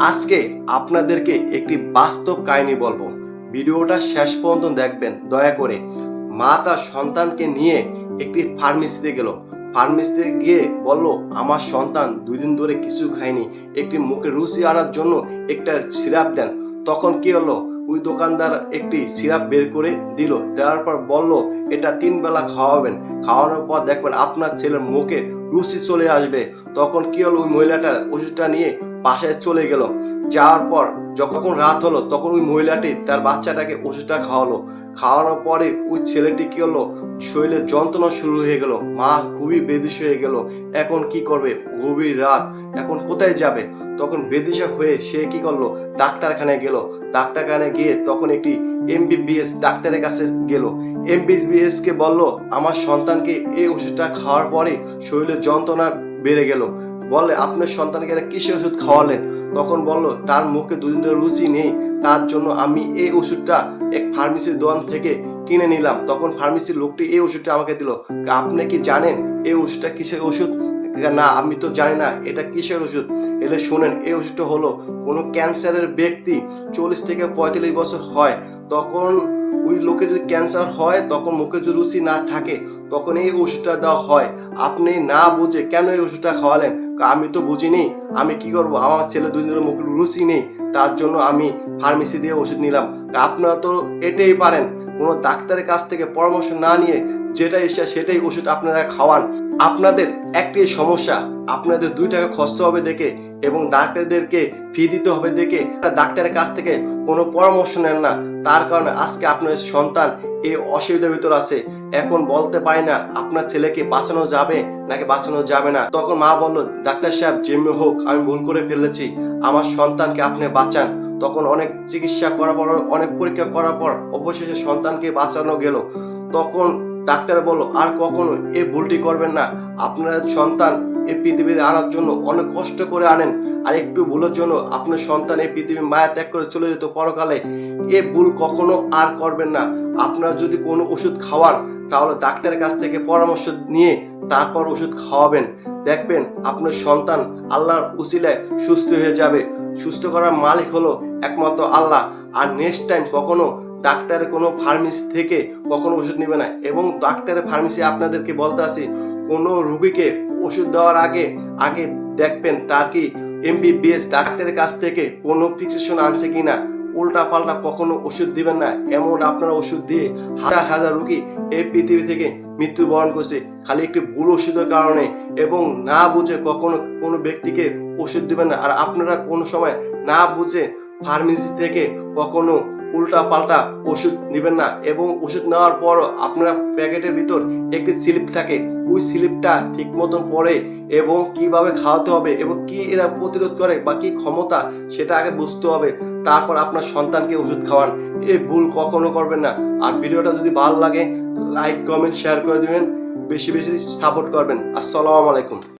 আজকে আপনাদেরকে একটি বাস্তব কাহিনী বলবো। ভিডিওটা শেষ পর্যন্ত দেখবেন দয়া করে। মা তার সন্তানকে নিয়ে একটি ফার্মেসিতে গেল। ফার্মেসিতে গিয়ে বলল, আমার সন্তান 2 দিন ধরে কিছু খায়নি, একটি মুখে রুচি আনার জন্য একটা সিরাপ দেন। তখন কি হলো, ওই দোকানদার একটি সিরাপ বের করে দিল, দেওয়ার পর বলল এটা 3 বেলা খাওয়াবেন, খাওয়ানোর পর দেখবেন আপনার ছেলের মুখে রুচি চলে আসবে। তখন কি হলো, ওই মহিলাটা ওষুধটা নিয়ে বাসায় চলে গেল। যাওয়ার পর যখন রাত হলো তখন ওই মহিলাটি তার বাচ্চাটাকে ওষুধটা খাওয়ালো। খাওয়ানোর পরে ওই ছেলেটি কি হলো, শরীরে যন্ত্রণা শুরু হয়ে গেল। মা খুবই বেদিশ হয়ে গেল। এখন কি করবে, গভীর রাত, এখন কোথায় যাবে? তখন বেদিশা হয়ে সে কি করলো, ডাক্তারখানায় গেল। ডাক্তারখানায় গিয়ে তখন একটি এমবিবিএস ডাক্তারের কাছে গেল। এমবিবিএস কে বলল, আমার সন্তানকে এই ওষুধটা খাওয়ার পরে শরীরের যন্ত্রণা বেড়ে গেল। বলে, আপনার সন্তানকে কিসের ওষুধ খাওয়ালেন? তখন বলল, তার মুখে 2 দিন ধরে রুচি নেই, তার জন্য আমি এই ওষুধটা এক ফার্মেসির দোকান থেকে কিনে নিলাম। তখন ফার্মেসির লোকটি এই ওষুধটা আমাকে দিল। আপনি কি জানেন এই ওষুধটা কিসের ওষুধ? না, আমি তো জানি না এটা কিসের ওষুধ। এলে শোনেন, এই ওষুধটা হলো কোনো ক্যান্সারের ব্যক্তি 40 থেকে 45 বছর হয়, তখন ওই লোকে যদি ক্যান্সার হয়, তখন মুখে যদি রুচি না থাকে, তখন এই ওষুধটা দেওয়া হয়। আপনি না বুঝে কেন এই ওষুধটা খাওয়ালেন? আমি তো বুঝিনি, আমি কি করব, আমার ছেলে 2 দিন ধরে মুখে রুচি নেই, তার জন্য আমি ফার্মেসি দিয়ে ওষুধ নিলাম। আপনারা তো এটাই পারেন, কোনো ডাক্তারের কাছ থেকে পরামর্শ না নিয়ে যেটা এসে সেটাই ওষুধ আপনারা খাওয়ান। আপনাদের একটি সমস্যা, আপনাদের 2 টাকা খরচা হবে দেখে এবং ডাক্তারদেরকে ফি দিতে হবে দেখে ডাক্তারের কাছ থেকে কোনো পরামর্শ নেন না। তার কারণে আজকে আপনার সন্তান এই অসুবিধার ভিতর আছে। এখন বলতে পারি না আপনার ছেলেকে বাঁচানো যাবে নাকি বাঁচানো যাবে না। তখন মা বলল, ডাক্তার সাহেব যেমনি হোক আমি ভুল করে ফেলেছি, আমার সন্তানকে আপনি বাঁচান। তখন অনেক চিকিৎসা করার পর, অনেক পরীক্ষা করার পর অবশেষে সন্তানকে বাঁচানো গেল। তখন ডাক্তার বলল, আর কখনো এই ভুলটি করবেন না। আপনার সন্তান এই পৃথিবীতে আনার জন্য অনেক কষ্ট করে আনেন, আর একটু ভুলের জন্য আপনার সন্তান এই পৃথিবী মায়া ত্যাগ করে চলে যেত পরকালে। এই ভুল কখনো আর করবেন না। আপনারা যদি কোনো ওষুধ খাওয়ান, তাহলে ডাক্তারের কাছ থেকে পরামর্শ নিয়ে তারপর ওষুধ খাওয়াবেন। দেখবেন আপনার সন্তান আল্লাহর উসিলায় সুস্থ হয়ে যাবে। সুস্থ করার মালিক হলো একমাত্র আল্লাহ। আর নেক্সট টাইম কখনো ডাক্তারের কোনো ফার্মেসি থেকে কখনো ওষুধ নেবে না। এবং ডাক্তারের ফার্মেসি আপনাদেরকে বলতে আসি, কোনো রুগীকে ওষুধ দেওয়ার আগে আগে দেখবেন তার কি এমবিবিএস ডাক্তারের কাছ থেকে কোনো প্রেসক্রিপশন আনছে কিনা। উল্টা পাল্টা কখনো ওষুধ দিবেন না। এমন আপনারা ওষুধ দিয়ে হাজার হাজার রুগী এই পৃথিবী থেকে মৃত্যুবরণ করছে খালি একটি ভুল ওষুধের কারণে। এবং না বুঝে কখনো কোনো ব্যক্তিকে ওষুধ দিবেন না। আর আপনারা কোনো সময় না বুঝে ফার্মেসি থেকে কখনো উল্টা পাল্টা ওষুধ নেবেন না। এবং ওষুধ নেওয়ার পর আপনারা প্যাকেটের ভিতর একটি স্লিপ থাকে, ওই স্লিপটা ঠিক মতন পড়ে এবং কিভাবে খাওয়াতে হবে এবং কি এরা প্রতিরোধ করে বা কি ক্ষমতা সেটা আগে বুঝতে হবে। তারপর আপনার সন্তানকে ওষুধ খাওয়ান। এই ভুল কখনো করবেন না। আর ভিডিওটা যদি ভালো লাগে লাইক কমেন্ট শেয়ার করে দিবেন, বেশি বেশি সাপোর্ট করবেন। আসসালামু আলাইকুম।